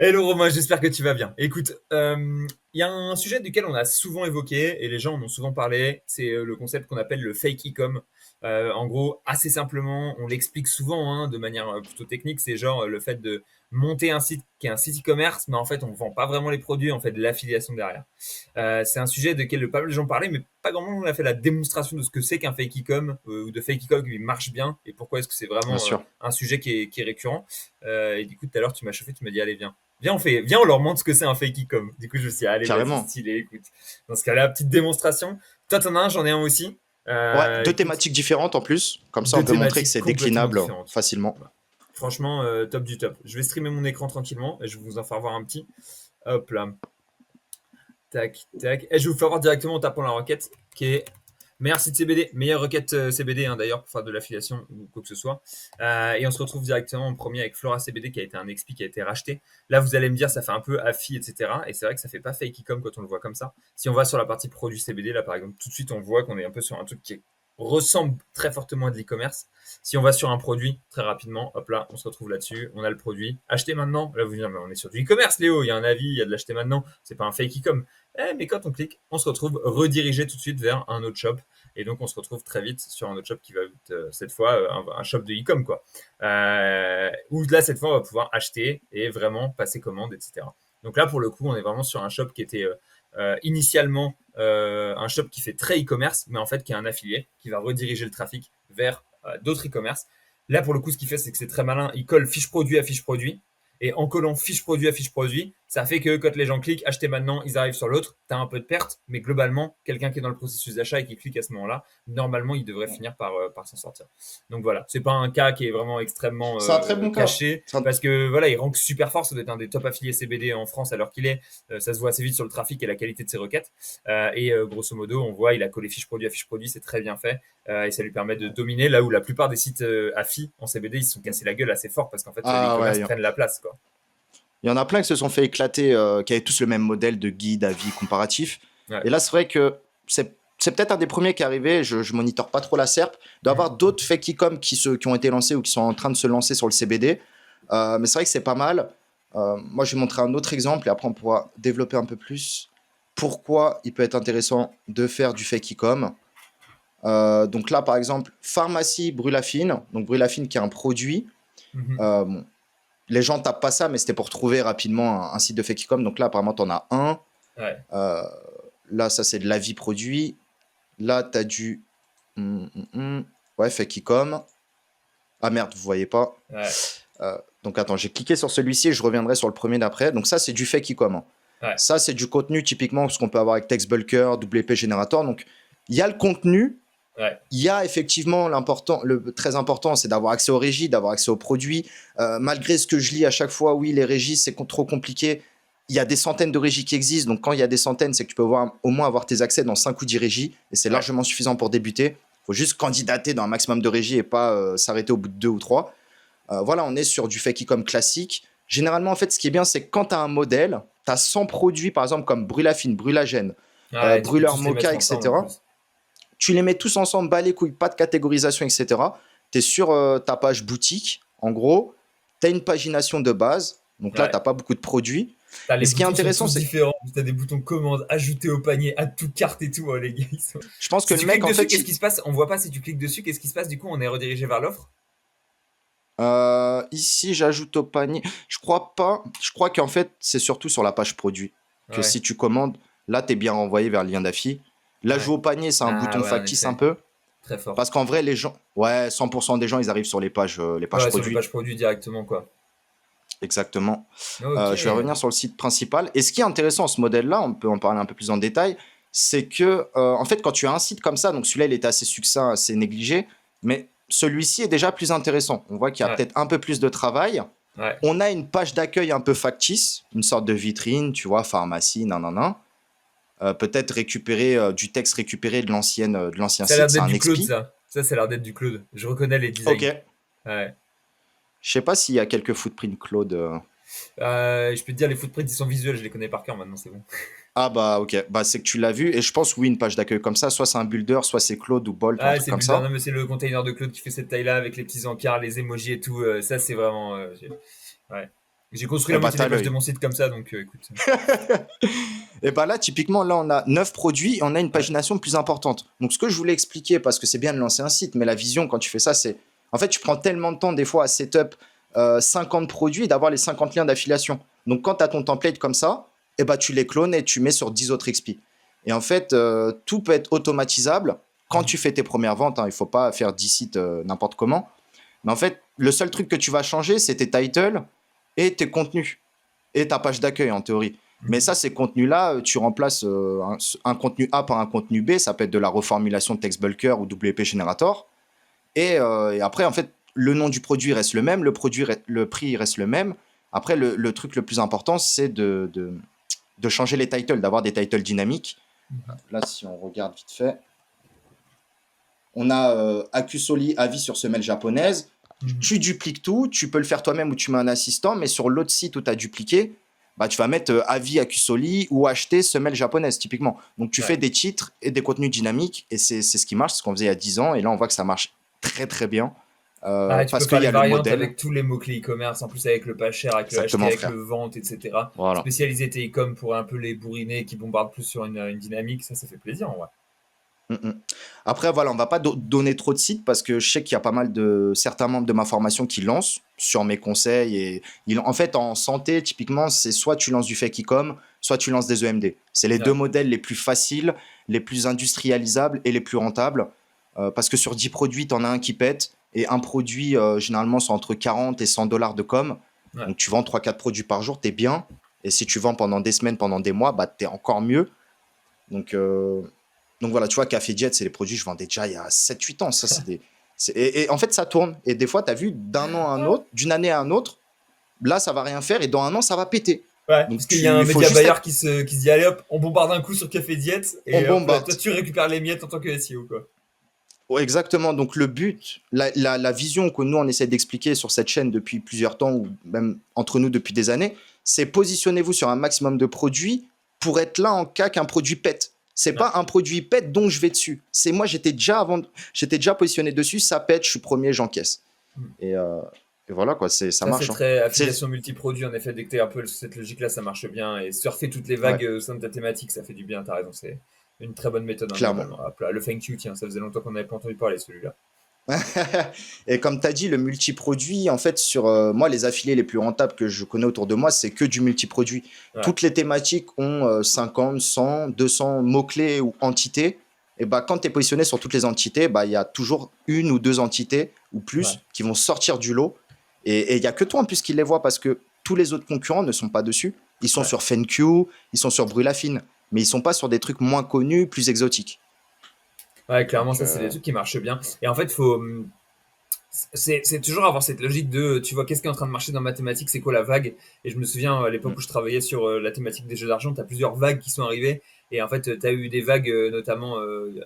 Hello Romain, j'espère que tu vas bien. Écoute, il y a un sujet duquel on a souvent évoqué et les gens en ont souvent parlé, c'est le concept qu'on appelle le fake e-com. En gros, assez simplement, on l'explique souvent de manière plutôt technique, c'est genre le fait de monter un site qui est un site e-commerce, mais en fait on ne vend pas vraiment les produits, on fait de l'affiliation derrière. C'est un sujet de quel pas mal de gens parlaient, mais pas grand monde a fait la démonstration de ce que c'est qu'un fake e-com ou de fake e-com qui marche bien et pourquoi est-ce que c'est Bien vraiment sûr, un sujet qui est récurrent. Et du coup, tout à l'heure, tu m'as chauffé, tu m'as dit, allez, viens. Viens, on leur montre ce que c'est un fake e-com. Du coup, je me suis dit, allez, vas-y, carrément. stylé, écoute. Dans ce cas-là, petite démonstration. Toi, t'en as un, j'en ai un aussi. Ouais, deux Écoute, thématiques différentes en plus. Comme ça, on deux peut montrer que thématiques c'est complètement déclinable différentes. facilement. Voilà. Franchement, top du top. Je vais streamer mon écran tranquillement et je vais vous en faire voir un petit. Hop là. Tac, tac. Et je vais vous faire voir directement en tapant la requête qui est meilleur site CBD, meilleure requête CBD d'ailleurs pour faire de l'affiliation ou quoi que ce soit. Et on se retrouve directement en premier avec Flora CBD qui a été un XP qui a été racheté. Là, vous allez me dire, ça fait un peu affi, etc. Et c'est vrai que ça fait pas fake e-com quand on le voit comme ça. Si on va sur la partie produit CBD, là par exemple, tout de suite on voit qu'on est un peu sur un truc qui ressemble très fortement à de l'e-commerce. Si on va sur un produit, très rapidement, hop là, on se retrouve là-dessus, on a le produit. Acheter maintenant, là vous dites, mais on est sur du e-commerce, Léo, il y a un avis, il y a de l'acheter maintenant, c'est pas un fake e-com. Mais quand on clique, on se retrouve redirigé tout de suite vers un autre shop. Et donc, on se retrouve très vite sur un autre shop qui va être, cette fois, un shop de e-com, quoi. Où là, cette fois, on va pouvoir acheter et vraiment passer commande, etc. Donc là, pour le coup, on est vraiment sur un shop qui était initialement un shop qui fait très e-commerce, mais en fait, qui est un affilié, qui va rediriger le trafic vers d'autres e-commerce. Là, pour le coup, ce qu'il fait, c'est que c'est très malin. Il colle fiche produit à fiche produit. Et en collant fiche produit à fiche produit, ça fait que quand les gens cliquent, acheter maintenant, ils arrivent sur l'autre, tu as un peu de perte, mais globalement, quelqu'un qui est dans le processus d'achat et qui clique à ce moment-là, normalement, il devrait finir par s'en sortir. Donc voilà, c'est pas un cas qui est vraiment extrêmement C'est un très bon cas. caché, parce que voilà, il rank super fort, ça doit être un des top affiliés CBD en France alors qu'il est, ça se voit assez vite sur le trafic et la qualité de ses requêtes. Grosso modo, on voit, il a collé fiche produit à fiche produit, c'est très bien fait, et ça lui permet de dominer là où la plupart des sites affi en CBD, ils se sont cassés la gueule assez fort parce qu'en fait, les Ah ouais, e-commerce prennent la place, quoi. il y en a plein qui se sont fait éclater, qui avaient tous le même modèle de guide, avis, comparatif. Ouais. Et là, c'est vrai que c'est peut-être un des premiers qui est arrivé, je monitore pas trop la SERP, d'avoir Mmh. d'autres fake e-com qui ont été lancés ou qui sont en train de se lancer sur le CBD. Mais c'est vrai que c'est pas mal. Moi, je vais montrer un autre exemple et après, on pourra développer un peu plus pourquoi il peut être intéressant de faire du fake e-com. Donc là, par exemple, pharmacie Brulafine. Donc Brulafine qui est un produit. Mmh. Bon, les gens tapent pas ça, mais c'était pour trouver rapidement un site de fake e-com. Donc là, apparemment, tu en as un. Ouais. Euh, Là, ça, c'est de l'avis produit. Là, tu as du. Ouais, fake e-com. Ah merde, vous voyez pas. Ouais. Donc attends, j'ai cliqué sur celui-ci et je reviendrai sur le premier d'après. Donc ça, c'est du fake e-com, hein. Ouais. Ça, c'est du contenu typiquement ce qu'on peut avoir avec TextBulker, WP Generator. Donc il y a le contenu. Ouais. Il y a effectivement l'important, le très important, c'est d'avoir accès aux régies, d'avoir accès aux produits. Malgré ce que je lis à chaque fois, oui, les régies, c'est trop compliqué. Il y a des centaines de régies qui existent. Donc, quand il y a des centaines, c'est que tu peux au moins avoir tes accès dans 5 ou 10 régies. Et c'est Ouais. largement suffisant pour débuter. Il faut juste candidater dans un maximum de régies et pas s'arrêter au bout de 2 ou 3. Voilà, on est sur du fake e-com classique. Généralement, en fait, ce qui est bien, c'est que quand tu as un modèle, tu as 100 produits, par exemple, comme Brulafine, Brulagène, Ouais, tu peux Brûleur tous les Mocha, mettre ensemble en etc. plus. Tu les mets tous ensemble, bas les couilles, pas de catégorisation, etc. Tu es sur ta page boutique, en gros. Tu as une pagination de base. Donc là, tu Ouais. n'as pas beaucoup de produits. Les Mais ce qui est boutons sont intéressant, tous c'est différents. Tu as des boutons commande, ajouter au panier, add to carte et tout. Les gars, je pense que Si le tu mec, cliques en dessus, fait, qu'est-ce qui se passe? On voit pas si tu cliques dessus, qu'est-ce qui se passe? Du coup, on est redirigé vers l'offre. ici, j'ajoute au panier. Je crois pas. Je crois qu'en fait, c'est surtout sur la page produit. Que Ouais. si tu commandes, là, tu es bien renvoyé vers le lien d'affi. L'ajout Ouais. au panier, c'est un Ah bouton ouais, en factice un effet. peu. Très fort. Parce qu'en vrai, les gens, ouais, 100% des gens, ils arrivent sur les pages Ouais, sur les produits. pages produits directement, quoi. Exactement. Ok. Je vais revenir sur le site principal. Et ce qui est intéressant, ce modèle-là, on peut en parler un peu plus en détail, c'est que, en fait, quand tu as un site comme ça, donc celui-là, il était assez succinct, assez négligé, mais celui-ci est déjà plus intéressant. On voit qu'il y a Ouais. peut-être un peu plus de travail. Ouais. On a une page d'accueil un peu factice, une sorte de vitrine, tu vois, pharmacie, nanana. Peut-être récupérer du texte récupéré de l'ancien Ça a l'air site, c'est d'être un du Claude, expi. ça a l'air d'être du Claude. Je reconnais les Ok. designs. Ouais. Je sais pas s'il y a quelques footprints Claude. Je peux te dire, les footprints, ils sont visuels, je les connais par cœur maintenant, c'est bon. Ah bah ok, bah c'est que tu l'as vu et je pense oui une page d'accueil comme ça, soit c'est un builder, soit c'est Claude ou Bolt ou un Ah, truc c'est le comme builder, ça. non, mais c'est le container de Claude qui fait cette taille-là avec les petits encarts, les emojis et tout. Ça, c'est vraiment. Ouais. J'ai construit Et la bah, moitié des t'as pages de l'œil. mon site comme ça, donc écoute. Et bah là, typiquement, là, on a 9 produits et on a une Ouais. pagination plus importante. Donc, ce que je voulais expliquer, parce que c'est bien de lancer un site, mais la vision, quand tu fais ça, c'est. En fait, tu prends tellement de temps, des fois, à setup 50 produits et d'avoir les 50 liens d'affiliation. Donc, quand tu as ton template comme ça, et bah, tu les clones et tu mets sur 10 autres XP. Et en fait, tout peut être automatisable quand Mhm. tu fais tes premières ventes. Hein. Il ne faut pas faire 10 sites n'importe comment. Mais en fait, le seul truc que tu vas changer, c'est tes titles et tes contenus et ta page d'accueil en théorie. Mais Mhm. ça, ces contenus-là, tu remplaces un contenu A par un contenu B. Ça peut être de la reformulation de TextBulker ou WP Generator. Et après, en fait, le nom du produit reste le même, le prix reste le même. Après, le truc le plus important, c'est de changer les titles, d'avoir des titles dynamiques. Mhm. Là, si on regarde vite fait, on a Akusoli, avis sur semelle japonaise. Mhm. Tu dupliques tout, tu peux le faire toi-même ou tu mets un assistant, mais sur l'autre site où tu as dupliqué, bah, tu vas mettre avis Akusoli ou acheter semelle japonaise, typiquement. Donc tu fais Ouais. des titres et des contenus dynamiques, et c'est ce qui marche, ce qu'on faisait il y a 10 ans, et là on voit que ça marche très très bien, Ah, tu peux parce qu'il faire y les a le variantes modèle. avec tous les mots-clés e-commerce, en plus avec le pas cher, avec le acheter, Exactement, avec le frère. vente, etc. Voilà. Spécialiser tes e-com pour un peu les bourriner qui bombardent plus sur une dynamique, ça fait plaisir en vrai. Mm, mm. Après, voilà, on va pas donner trop de sites parce que je sais qu'il y a pas mal de certains membres de ma formation qui lancent sur mes conseils. Et en fait, en santé, typiquement, c'est soit tu lances du fake e-com, soit tu lances des EMD. C'est les deux Ouais. modèles les plus faciles, les plus industrialisables et les plus rentables. Parce que sur 10 produits, tu en as un qui pète. Et un produit, généralement, c'est entre 40 et 100 dollars de com. Ouais. Donc, tu vends 3 4 produits par jour, tu es bien. Et si tu vends pendant des semaines, pendant des mois, bah, tu es encore mieux. Donc, donc voilà, tu vois, Café Jet, c'est les produits que je vendais déjà il y a 7 8 ans. Ça, et en fait, ça tourne. Et des fois, tu as vu, d'un an à un autre, d'une année à un autre, là, ça va rien faire et dans un an, ça va péter. Ouais, Donc parce qu'il y a un il faut média juste buyer être. qui se dit allez hop, on bombarde un coup sur Café Diète On et hop, toi bombarde. tu récupères les miettes en tant que SEO quoi. Ouais, exactement. Donc le but, la vision que nous, on essaie d'expliquer sur cette chaîne depuis plusieurs temps, ou même entre nous depuis des années, c'est positionnez-vous sur un maximum de produits pour être là en cas qu'un produit pète. C'est Ouais. pas un produit pète donc je vais dessus. C'est moi, j'étais déjà positionné dessus, ça pète, je suis premier, j'encaisse. Mm. Et, euh, et voilà quoi, ça Ça c'est marche. Hein. très C'est, affiliation multi-produit en effet, dès que tu es un peu cette logique là ça marche bien et surfer toutes les ouais, vagues au sein de ta thématique ça fait du bien, t'as raison, c'est une très bonne méthode hein, clairement. globalement. Hop là, le thank you, tiens, ça faisait longtemps qu'on n'avait pas entendu parler de celui-là. Et comme tu as dit, le multiproduit, en fait, sur moi, les affiliés les plus rentables que je connais autour de moi, c'est que du multiproduit. Ouais. Toutes les thématiques ont 50, 100, 200 mots-clés ou entités. Et bah, quand tu es positionné sur toutes les entités, bah, il y a toujours une ou deux entités ou Ouais. plus qui vont sortir du lot. Et il n'y a que toi en plus qui les voit parce que tous les autres concurrents ne sont pas dessus. Ils sont Ouais. sur FenQ, ils sont sur Brulafine, mais ils sont pas sur des trucs moins connus, plus exotiques. Ouais, clairement, Donc, ça, c'est des trucs qui marchent bien. Et en fait, c'est toujours avoir cette logique de, tu vois, qu'est-ce qui est en train de marcher dans mathématiques, c'est quoi la vague. Et je me souviens, à l'époque où je travaillais sur la thématique des jeux d'argent, tu as plusieurs vagues qui sont arrivées. Et en fait, tu as eu des vagues, notamment,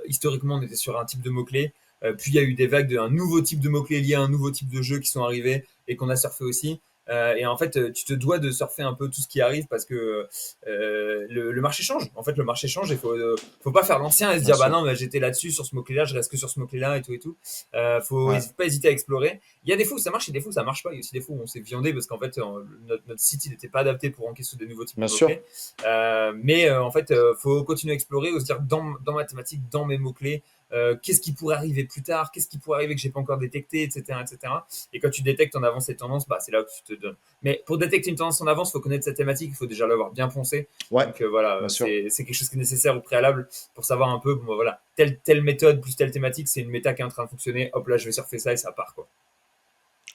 historiquement, on était sur un type de mots-clés. Puis il y a eu des vagues d'un nouveau type de mots-clés liés à un nouveau type de jeu qui sont arrivés et qu'on a surfé aussi. Et en fait, tu te dois de surfer un peu tout ce qui arrive parce que le marché change. En fait, le marché change et faut pas faire l'ancien et se bien dire, bah sûr. non, mais j'étais là-dessus, sur ce mot-clé-là, je reste que sur ce mot-clé-là et tout et tout. Ouais, Pas hésiter à explorer. Il y a des fois où ça marche et des fois où ça marche pas. Il y a aussi des fois où on s'est viandé parce qu'en fait, notre site il n'était pas adapté pour enquêter sur des nouveaux types de bien sûr. mots-clés. En fait, faut continuer à explorer ou se dire dans mathématiques, dans mes mots-clés, qu'est-ce qui pourrait arriver plus tard, qu'est-ce qui pourrait arriver que j'ai pas encore détecté, etc., etc. Et quand tu détectes en avance ces tendances, bah, c'est là où tu te donnes. Mais pour détecter une tendance en avance, il faut connaître cette thématique, il faut déjà l'avoir bien poncé. Ouais, Donc voilà, bien sûr. c'est quelque chose qui est nécessaire au préalable pour savoir un peu, bon, voilà, telle méthode plus telle thématique, c'est une méta qui est en train de fonctionner. Hop là, je vais surfer ça et ça part quoi.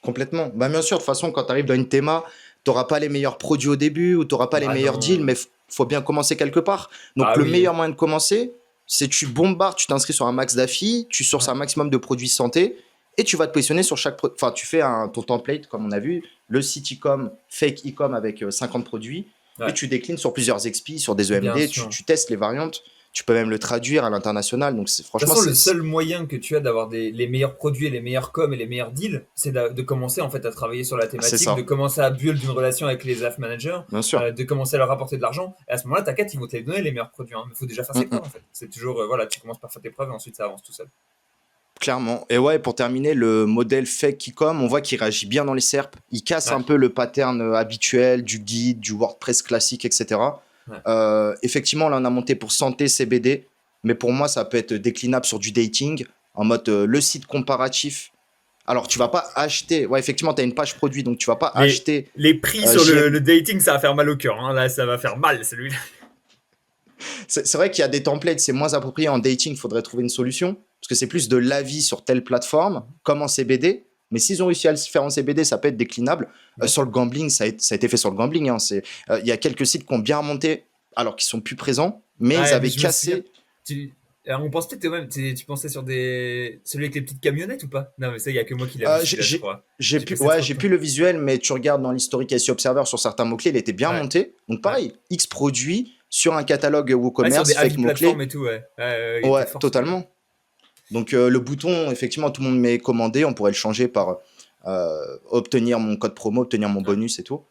Complètement. Bah, bien sûr, de toute façon, quand tu arrives dans une théma, tu n'auras pas les meilleurs produits au début ou tu n'auras pas les Bah meilleurs deals, mais non. faut bien commencer quelque part. Donc, Bah le oui. meilleur moyen de commencer, c'est tu bombardes, tu t'inscris sur un max d'affiliés, tu sources Ouais. un maximum de produits santé et tu vas te positionner sur chaque. Enfin, tu fais ton template, comme on a vu, le site e-com, fake e-com avec 50 produits et Ouais. tu déclines sur plusieurs XP, sur des Bien EMD, sûr. tu testes les variantes. Tu peux même le traduire à l'international. Donc, De toute franchement, façon, le seul moyen que tu as d'avoir les meilleurs produits, les meilleurs coms et les meilleurs deals, c'est de commencer en fait à travailler sur la c'est thématique, de ça. commencer à build une relation avec les AF managers, Bien sûr. de commencer à leur apporter de l'argent. Et à ce moment-là, t'inquiète, ils vont te les donner les meilleurs produits. Hein. Mais il faut déjà faire ses Mm, preuves mm. en fait. C'est toujours, voilà, tu commences par faire tes preuves et ensuite ça avance tout seul. Clairement. Et ouais, pour terminer, le modèle Fake.com, on voit qu'il réagit bien dans les SERP. Il casse Ouais, un peu le pattern habituel du guide, du WordPress classique, etc. ouais. Effectivement, là, on a monté pour santé, CBD. Mais pour moi, ça peut être déclinable sur du dating, en mode le site comparatif. Alors, tu vas pas acheter. Ouais, effectivement, tu as une page produit, donc tu vas pas acheter. Les prix sur J'aime. le dating, ça va faire mal au cœur. Hein. Là, ça va faire mal, celui-là. C'est vrai qu'il y a des templates, c'est moins approprié en dating, il faudrait trouver une solution. Parce que c'est plus de l'avis sur telle plateforme, comme en CBD. Mais s'ils ont réussi à le faire en CBD, ça peut être déclinable. Bien Sur sûr. le gambling, ça a été fait sur le gambling. Hein. Il y a quelques sites qui ont bien remonté, alors qu'ils sont plus présents, mais ils Ouais, mais avaient je me souviens. cassé. Tu... Alors, on pense peut-être même. Tu pensais sur des. Celui avec les petites camionnettes ou pas? Non, mais ça, il y a que moi qui l'ai vu, Euh, celui-là, je crois. J'ai passé Ouais, trop de j'ai temps. plus le visuel, mais tu regardes dans l'historique SEO Observer sur certains mots-clés, il était bien Ouais, monté. Donc ouais. pareil, X produits sur un catalogue Ouais, sur des WooCommerce, fake avis plateforme mots-clés. et tout, ouais. Il était Ouais, fort celui-là. totalement. Donc le bouton, effectivement, tout le monde met commandé, on pourrait le changer par obtenir mon code promo, obtenir mon Ouais. bonus et tout.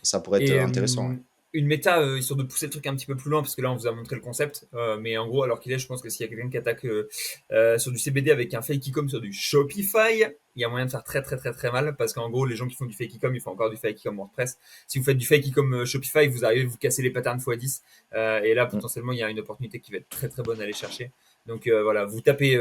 Ça pourrait être Et intéressant. Ouais. une méta, histoire de pousser le truc un petit peu plus loin, parce que là, on vous a montré le concept. Mais en gros, alors qu'il est, je pense que s'il y a quelqu'un qui attaque sur du CBD avec un fake e-com sur du Shopify, il y a moyen de faire très très très très mal, parce qu'en gros, les gens qui font du fake e-com, ils font encore du fake e-com WordPress. Si vous faites du fake e-com Shopify, vous arrivez, vous cassez les patterns x10. Et là, Mm. potentiellement, il y a une opportunité qui va être très très bonne à aller chercher. Donc voilà, vous tapez.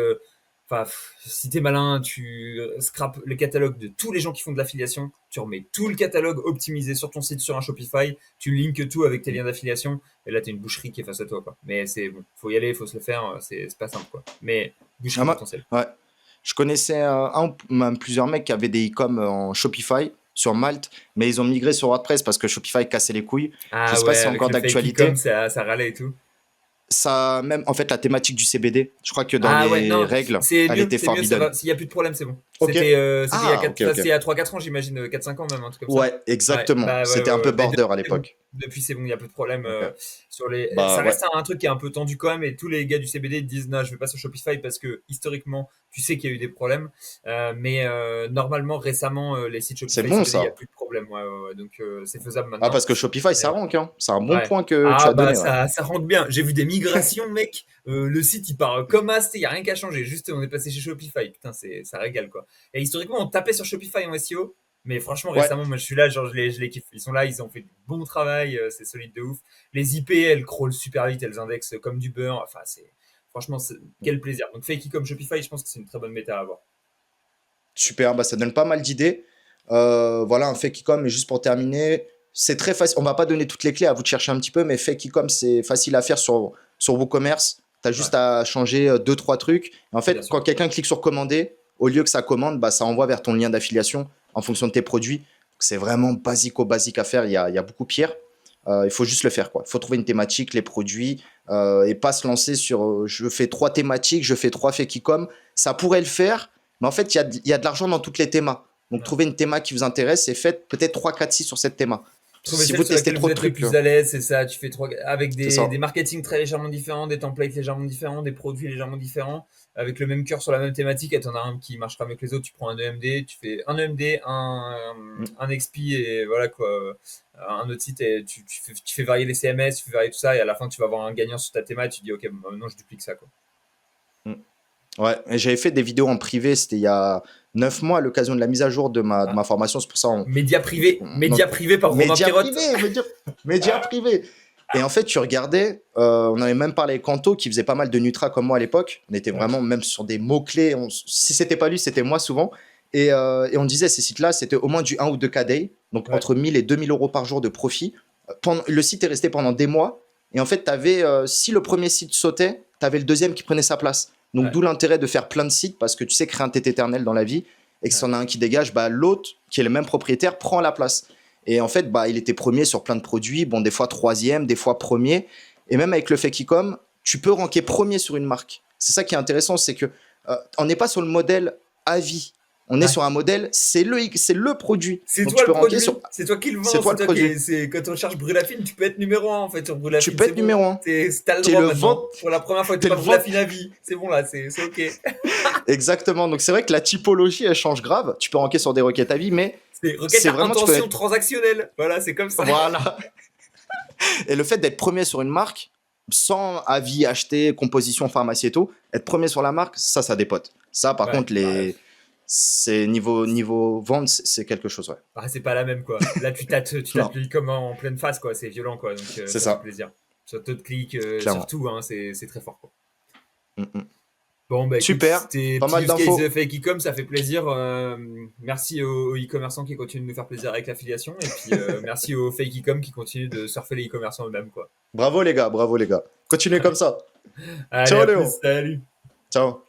Enfin, si t'es malin, tu scrapes le catalogue de tous les gens qui font de l'affiliation, tu remets tout le catalogue optimisé sur ton site sur un Shopify, tu linkes tout avec tes liens d'affiliation, et là t'as une boucherie qui est face à toi, quoi. Mais c'est bon, faut y aller, faut se le faire, c'est pas simple, quoi. Mais Ah, boucherie moi, potentielle. ouais. Je connaissais un ou même plusieurs mecs qui avaient des e-com en Shopify sur Malte, mais ils ont migré sur WordPress parce que Shopify cassait les couilles. Je Ah sais pas ouais, si c'est avec encore le fake e-com, d'actualité. ça râlait et tout. Ça, même en fait, la thématique du CBD, je crois que dans Ah ouais, les non, règles, elle était c'est mieux, ça forbidden. va. S'il y a plus de problème, c'est bon. Ok. C'était il y a Ah, 4, ok, enfin, ok. c'était il y a 3-4 ans, j'imagine, 4-5 ans même, un truc comme ça. Ouais, Ouais, exactement. bah ouais, C'était un ouais, peu ouais. Mais border à c'est bon. l'époque. Depuis, c'est bon, il n'y a plus de problème Ok. sur les. Bah Ça ouais. reste un truc qui est un peu tendu quand même, et tous les gars du CBD disent non, je vais pas sur Shopify parce que historiquement, tu sais qu'il y a eu des problèmes. Mais normalement, récemment, les sites C'est Shopify bon CBD, il n'y a ça. plus de problème. Ouais, ouais, ouais. Donc c'est faisable Ah, maintenant. parce que Shopify, ça Mais rank, hein. C'est un bon ouais. point que tu Ah as bah donné, ouais. ça rentre bien. J'ai vu des migrations, mec. Le site il part comme as, il y a rien qu'à changer. Juste on est passé chez Shopify. Putain, ça régale quoi. Et historiquement on tapait sur Shopify en SEO, mais franchement Ouais, récemment moi je suis là, genre je les kiffe. Ils sont là, ils ont fait du bon travail, c'est solide de ouf. Les IP elles crawlent super vite, elles indexent comme du beurre. Enfin quel plaisir. Donc Fakey comme Shopify, je pense que c'est une très bonne méta à avoir. super. Bah, ça donne pas mal d'idées. Voilà, un fake e-com, mais juste pour terminer, c'est très facile. On va pas donner toutes les clés, à vous de chercher un petit peu, mais fake e-com, c'est facile à faire sur WooCommerce. Tu as Ouais, juste à changer deux trois trucs. Et en bien fait, sûr. quand quelqu'un clique sur commander, au lieu que ça commande, bah, ça envoie vers ton lien d'affiliation en fonction de tes produits. C'est vraiment basique à faire. Il y a beaucoup pire. Il faut juste le faire, quoi. Il faut trouver une thématique, les produits, et pas se lancer sur je fais trois thématiques, je fais trois fake e-com. Ça pourrait le faire, mais en fait, il y a de l'argent dans toutes les thémas. Donc, Ouais. trouvez une théma qui vous intéresse et faites peut-être 3 4 6 sur cette théma. Trouver Si celle vous sur testez laquelle trop vous de êtes le trucs, plus à l'aise, c'est ça. Tu fais trois avec c'est des ça. marketing très légèrement différents, des templates légèrement différents, des produits légèrement différents, avec le même cœur sur la même thématique. Et t'en as un qui marchera mieux que les autres. Tu prends un EMD, tu fais un EMD, Mm. un XP et voilà quoi. Un autre site et tu fais varier les CMS, tu fais varier tout ça. Et à la fin, tu vas avoir un gagnant sur ta théma. Et tu dis, ok, bon, maintenant je duplique ça quoi. Mm. Ouais, et j'avais fait des vidéos en privé, c'était il y a 9 mois à l'occasion de la mise à jour de Ah. ma formation. C'est pour ça Média privé par Romain média Pirotte. privé, média privé. Et en fait, tu regardais, on avait même parlé avec Kanto qui faisait pas mal de Nutra comme moi à l'époque. On était Ouais, vraiment même sur des mots-clés. Si c'était pas lui, c'était moi souvent. Et on disait, ces sites-là, c'était au moins du 1 ou 2 KD, donc ouais, entre 1000 et 2000 euros par jour de profit. Le site est resté pendant des mois. Et en fait, si le premier site sautait, tu avais le deuxième qui prenait sa place. Donc, ouais, d'où l'intérêt de faire plein de sites parce que tu sais créer un tête éternel dans la vie. Et que ouais. s'il y en a un qui dégage, bah, l'autre, qui est le même propriétaire, prend la place. Et en fait, bah, il était premier sur plein de produits. Bon, des fois troisième, des fois premier. Et même avec le fake e-com, tu peux ranker premier sur une marque. C'est ça qui est intéressant, c'est que on n'est pas sur le modèle à vie. On est Ouais. sur un modèle, c'est le produit. C'est Donc toi tu le peux ranker produit, sur. c'est toi qui le C'est vends, toi c'est le toi qui produit. quand on cherche Brûlafine, tu peux être numéro un en fait sur Tu Brûlafine, peux c'est être bon. numéro un. T'as le T'es droit le maintenant. vent. Pour la première fois, t'es T'es pas le vent. Brûlafine à vie. C'est bon là, c'est ok. Exactement. Donc c'est vrai que la typologie, elle change grave. Tu peux ranker sur des requêtes à vie, mais C'est requête c'est à vraiment, tu peux intention être. transactionnelle. Voilà, c'est comme ça. Voilà. Et le fait d'être premier sur une marque, sans avis acheté, composition, pharmacie et tout, être premier sur la marque, ça dépote. Ça, par Ouais, contre, c'est niveau vente, c'est quelque chose, ouais. ah, c'est pas la même quoi. Là, tu tâtes Non, le e-com en pleine face quoi. C'est violent quoi. Donc c'est ça fait ça, plaisir. Sur taux de clics, clairement. surtout, hein, c'est très fort quoi. Mm, mm. Bon, bah écoute, Super, c'était pas petit mal use case d'infos. fake e-com, ça fait plaisir. Merci aux e-commerçants qui continuent de nous faire plaisir avec l'affiliation. Et puis merci aux fake e-com qui continuent de surfer les e-commerçants eux-mêmes, quoi. Bravo les gars, bravo les gars. Continuez comme ça. Allez, Ciao à Léo. plus, salut! Ciao.